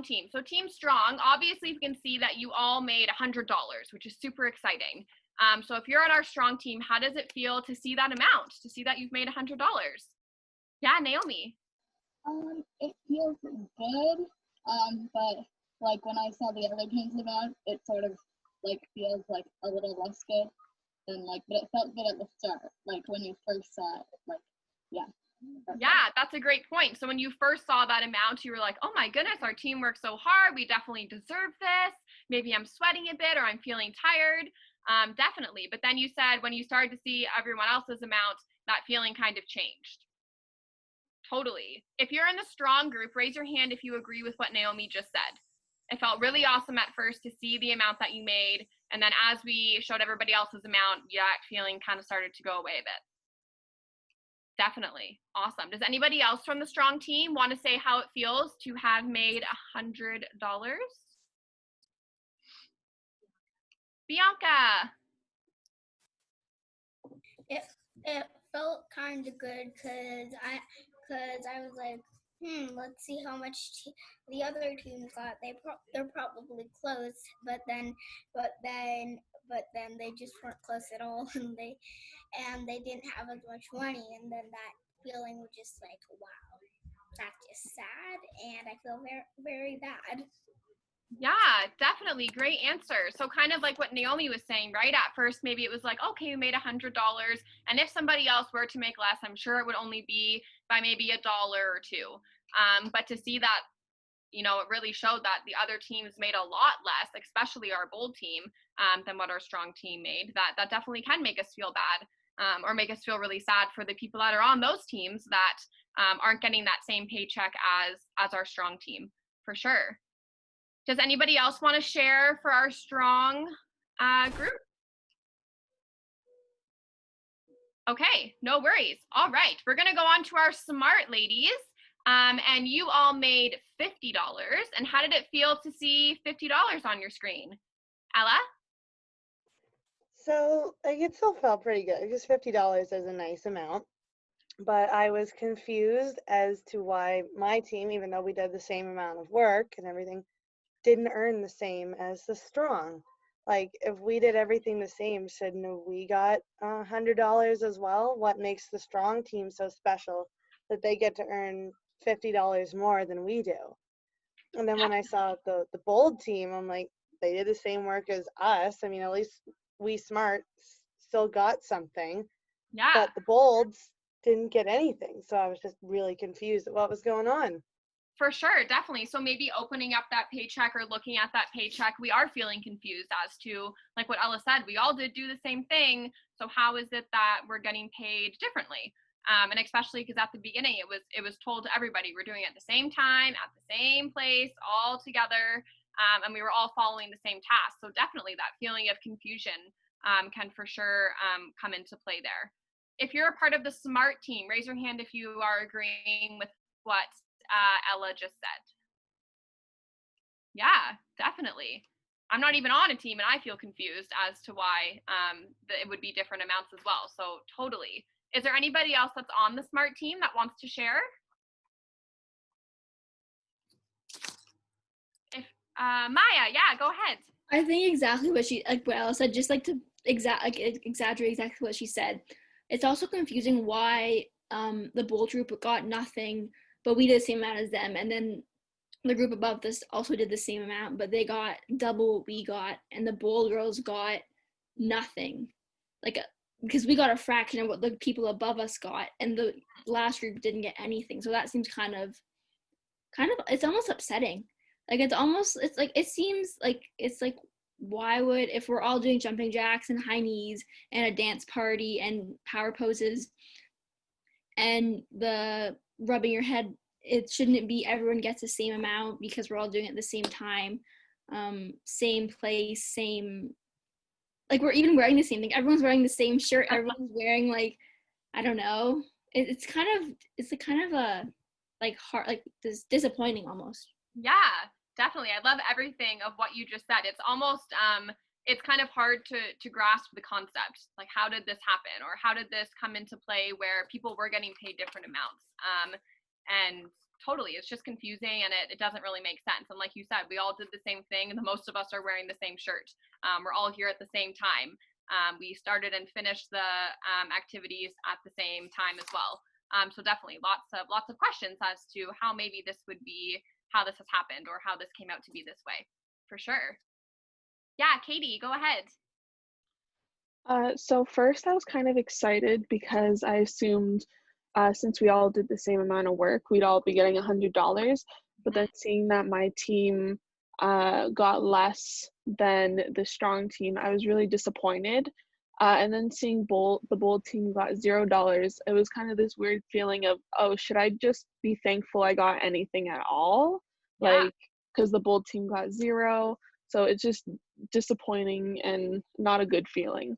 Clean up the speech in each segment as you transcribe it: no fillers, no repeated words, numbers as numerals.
team. So Team Strong, obviously you can see that you all made $100, which is super exciting. So if you're on our strong team, how does it feel to see that amount, to see that you've made $100? Yeah, Naomi. It feels good, but like when I saw the other team's amount, it sort of like feels like a little less good than like, but it felt good at the start, like when you first saw it, like, yeah. Yeah, that's a great point. So when you first saw that amount, you were like, oh my goodness, our team worked so hard. We definitely deserve this. Maybe I'm sweating a bit or I'm feeling tired. Definitely. But then you said when you started to see everyone else's amount, that feeling kind of changed. Totally. If you're in the strong group, raise your hand if you agree with what Naomi just said. It felt really awesome at first to see the amount that you made. And then as we showed everybody else's amount, that feeling kind of started to go away a bit. Definitely. Awesome. Does anybody else from the strong team want to say how it feels to have made $100? Bianca. It felt kind of good because I was like, let's see how much the other teams got. They're probably close, but then they just weren't close at all, and they didn't have as much money, and then that feeling was just like, wow, that's just sad, and I feel very, very bad. Yeah, definitely. Great answer. So kind of like what Naomi was saying, right? At first, maybe it was like, okay, we made $100. And if somebody else were to make less, I'm sure it would only be by maybe $1 or $2. But to see that, you know, it really showed that the other teams made a lot less, especially our bold team, than what our strong team made. That definitely can make us feel bad, or make us feel really sad for the people that are on those teams that aren't getting that same paycheck as our strong team, for sure. Does anybody else want to share for our strong group? Okay, no worries. All right, we're going to go on to our smart ladies. And you all made $50. And how did it feel to see $50 on your screen? Ella? So it still felt pretty good because $50 is a nice amount. But I was confused as to why my team, even though we did the same amount of work and everything, didn't earn the same as the strong. Like, if we did everything the same, shouldn't we got $100 as well? What makes the strong team so special that they get to earn $50 more than we do? And then when I saw the bold team, I'm like, they did the same work as us. I mean, at least we smart still got something. Yeah. But the bolds didn't get anything. So I was just really confused at what was going on. For sure, definitely. So maybe opening up that paycheck or looking at that paycheck, we are feeling confused as to, like what Ella said, we all did do the same thing. So how is it that we're getting paid differently? And especially because at the beginning, it was told to everybody, we're doing it at the same time, at the same place, all together, and we were all following the same task. So definitely that feeling of confusion can for sure come into play there. If you're a part of the SMART team, raise your hand if you are agreeing with what Ella just said. Yeah, definitely. I'm not even on a team and I feel confused as to why it would be different amounts as well. So totally. Is there anybody else that's on the SMART team that wants to share? If Maya, yeah, go ahead. I think exactly what Ella said, just like to exaggerate exactly what she said. It's also confusing why the bold group got nothing, but we did the same amount as them, and then the group above this also did the same amount, but they got double what we got, and the bold girls got nothing, because we got a fraction of what the people above us got, and the last group didn't get anything. So that seems kind of it's almost upsetting. It seems like why would, if we're all doing jumping jacks and high knees and a dance party and power poses and the rubbing your head, shouldn't it be everyone gets the same amount because we're all doing it at the same time, same place, same, like we're even wearing the same thing, everyone's wearing the same shirt, everyone's wearing, like, I don't know, it's kind of a hard, this disappointing almost. Yeah, definitely. I love everything of what you just said. It's almost it's kind of hard to grasp the concept, like how did this happen, or how did this come into play where people were getting paid different amounts, and totally. It's just confusing, and it doesn't really make sense. And like you said, we all did the same thing, and the most of us are wearing the same shirt. We're all here at the same time. We started and finished the activities at the same time as well. So definitely lots of questions as to how maybe this would be, how this has happened, or how this came out to be this way, for sure. Yeah, Katie, go ahead. So first I was kind of excited because I assumed since we all did the same amount of work, we'd all be getting $100. But then seeing that my team got less than the strong team, I was really disappointed. And then seeing the bold team got $0, it was kind of this weird feeling of, oh, should I just be thankful I got anything at all? Yeah. Like, because the bold team got 0. So it's just disappointing and not a good feeling.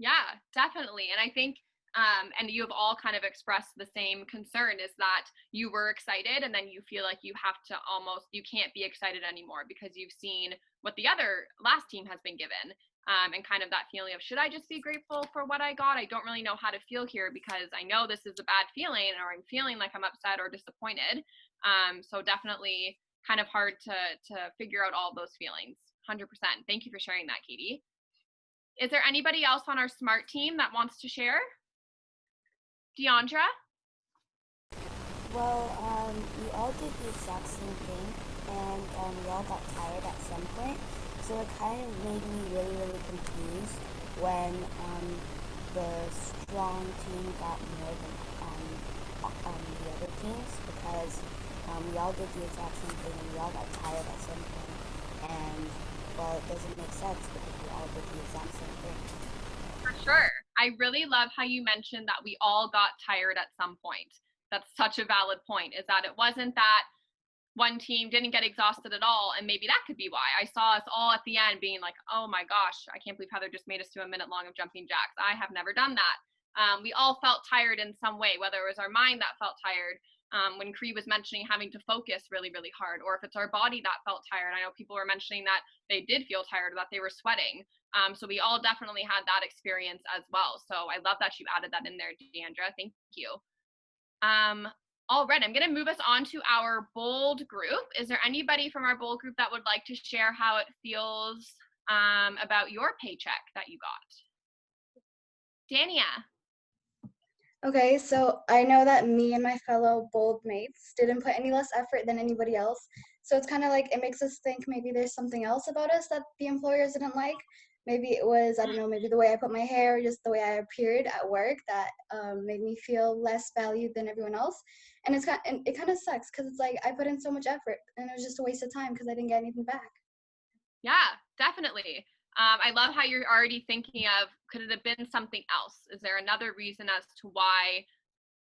Yeah, definitely. And I think, and you have all kind of expressed the same concern, is that you were excited and then you feel like you have to you can't be excited anymore because you've seen what the other last team has been given. And kind of that feeling of, should I just be grateful for what I got? I don't really know how to feel here because I know this is a bad feeling, or I'm feeling like I'm upset or disappointed. So definitely kind of hard to figure out all those feelings. 100%. Thank you for sharing that, Katie. Is there anybody else on our SMART team that wants to share? Deandra? Well, we all did the exact same thing, and we all got tired at some point, so it kind of made me really, really confused when the strong team got more than the other teams, because we all did the exact same thing, and we all got tired at some point, and well, it doesn't make sense because we all did the exact same thing. For sure. I really love how you mentioned that we all got tired at some point. That's such a valid point, is that it wasn't that one team didn't get exhausted at all, and maybe that could be why. I saw us all at the end being like, oh my gosh, I can't believe Heather just made us do a minute long of jumping jacks. I have never done that. We all felt tired in some way, whether it was our mind that felt tired, when Cree was mentioning having to focus really, really hard, or if it's our body that felt tired. I know people were mentioning that they did feel tired, that they were sweating. So we all definitely had that experience as well. So I love that you added that in there, Deandra. Thank you. All right, I'm going to move us on to our bold group. Is there anybody from our bold group that would like to share how it feels about your paycheck that you got? Dania. Okay, so I know that me and my fellow bold mates didn't put any less effort than anybody else. So it's kind of like, it makes us think maybe there's something else about us that the employers didn't like. Maybe it was, I don't know, maybe the way I put my hair, just the way I appeared at work that made me feel less valued than everyone else. And it kind of sucks because it's like I put in so much effort and it was just a waste of time because I didn't get anything back. Yeah, definitely. I love how you're already thinking of, could it have been something else? Is there another reason as to why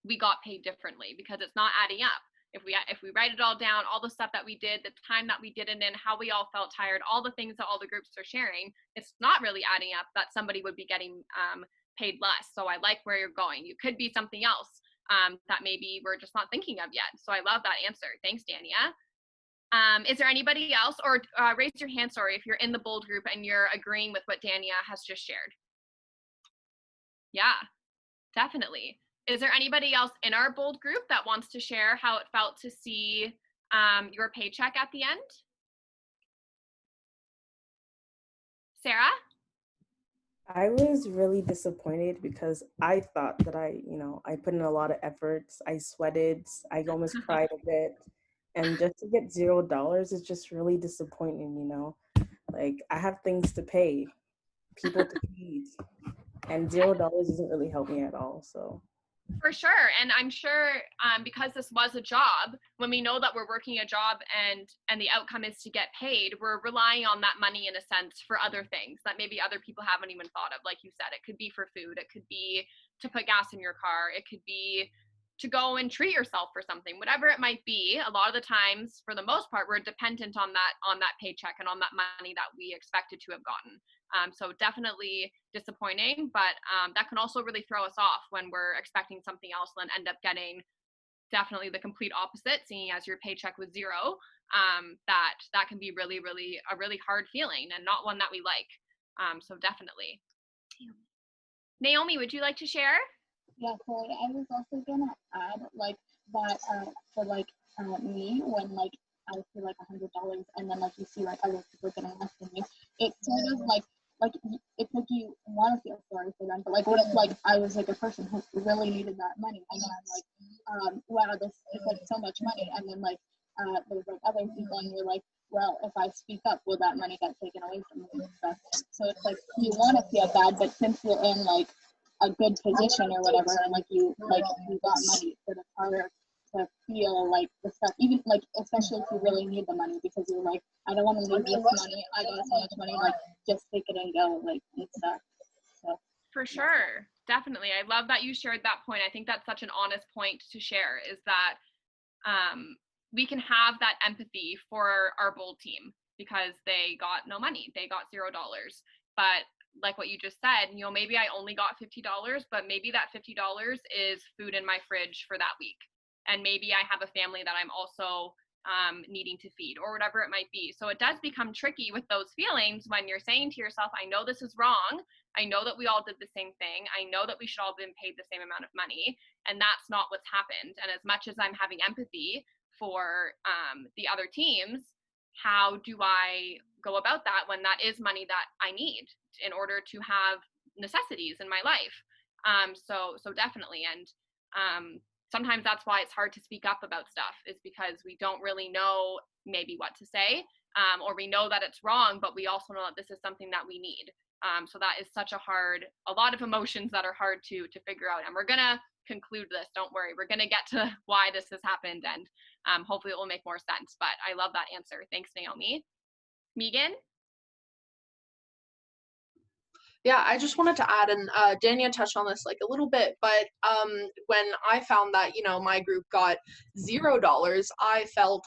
we got paid differently? Because it's not adding up. If we write it all down, all the stuff that we did, the time that we did it in, how we all felt tired, all the things that all the groups are sharing, it's not really adding up that somebody would be getting paid less. So I like where you're going. You could be something else that maybe we're just not thinking of yet. So I love that answer. Thanks, Dania. Is there anybody else, or raise your hand, sorry, if you're in the bold group and you're agreeing with what Dania has just shared? Yeah, definitely. Is there anybody else in our bold group that wants to share how it felt to see your paycheck at the end? Sarah? I was really disappointed because I thought that I put in a lot of efforts. I sweated, I almost cried a bit. And just to get $0 is just really disappointing, Like, I have things to pay, people to feed, and $0 doesn't really help me at all, so. For sure. And I'm sure because this was a job, when we know that we're working a job and the outcome is to get paid, we're relying on that money in a sense for other things that maybe other people haven't even thought of. Like you said, it could be for food, it could be to put gas in your car, it could be to go and treat yourself for something, whatever it might be. A lot of the times, for the most part, we're dependent on that paycheck and on that money that we expected to have gotten. So definitely disappointing, but that can also really throw us off when we're expecting something else and end up getting definitely the complete opposite, seeing as your paycheck was $0. That can be really, really a really hard feeling and not one that we like. So definitely. Naomi, would you like to share? Yeah, so I was also gonna add like that for like me when like I feel like $100 and then like you see like other people getting less than you. It's sort of like it's like you want to feel sorry for them, but like what if like I was like a person who really needed that money and then I'm like wow, this is like so much money, and then like there's like other people and you're like, well, if I speak up, will that money get taken away from me and stuff? So it's like you want to feel bad, but since you're in like a good position or whatever, and like you got money, so it's harder to feel like the stuff, even like especially if you really need the money because you're like, I don't want to lose this money. I got so much money, like just take it and go, like and stuff. So for sure, definitely. I love that you shared that point. I think that's such an honest point to share. Is that we can have that empathy for our bowl team because they got no money, they got $0. But like what you just said, maybe I only got $50, but maybe that $50 is food in my fridge for that week. And maybe I have a family that I'm also needing to feed or whatever it might be. So it does become tricky with those feelings when you're saying to yourself, I know this is wrong. I know that we all did the same thing. I know that we should all have been paid the same amount of money. And that's not what's happened. And as much as I'm having empathy for the other teams, how do I go about that when that is money that I need in order to have necessities in my life? So definitely. And sometimes that's why it's hard to speak up about stuff, is because we don't really know maybe what to say, or we know that it's wrong, but we also know that this is something that we need. So that is such a lot of emotions that are hard to figure out. And we're going to conclude this. Don't worry. We're going to get to why this has happened, and hopefully it will make more sense. But I love that answer. Thanks, Naomi. Megan? Yeah, I just wanted to add, and Dania touched on this like a little bit, but when I found that, my group got $0, I felt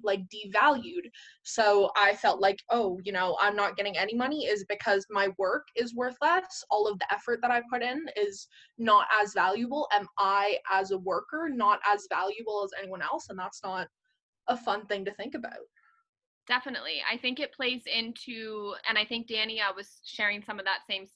like devalued. So I felt like, oh, I'm not getting any money is because my work is worth less. All of the effort that I put in is not as valuable. Am I, as a worker, not as valuable as anyone else? And that's not a fun thing to think about. Definitely. I think it plays into, and I think Dania was sharing some of that same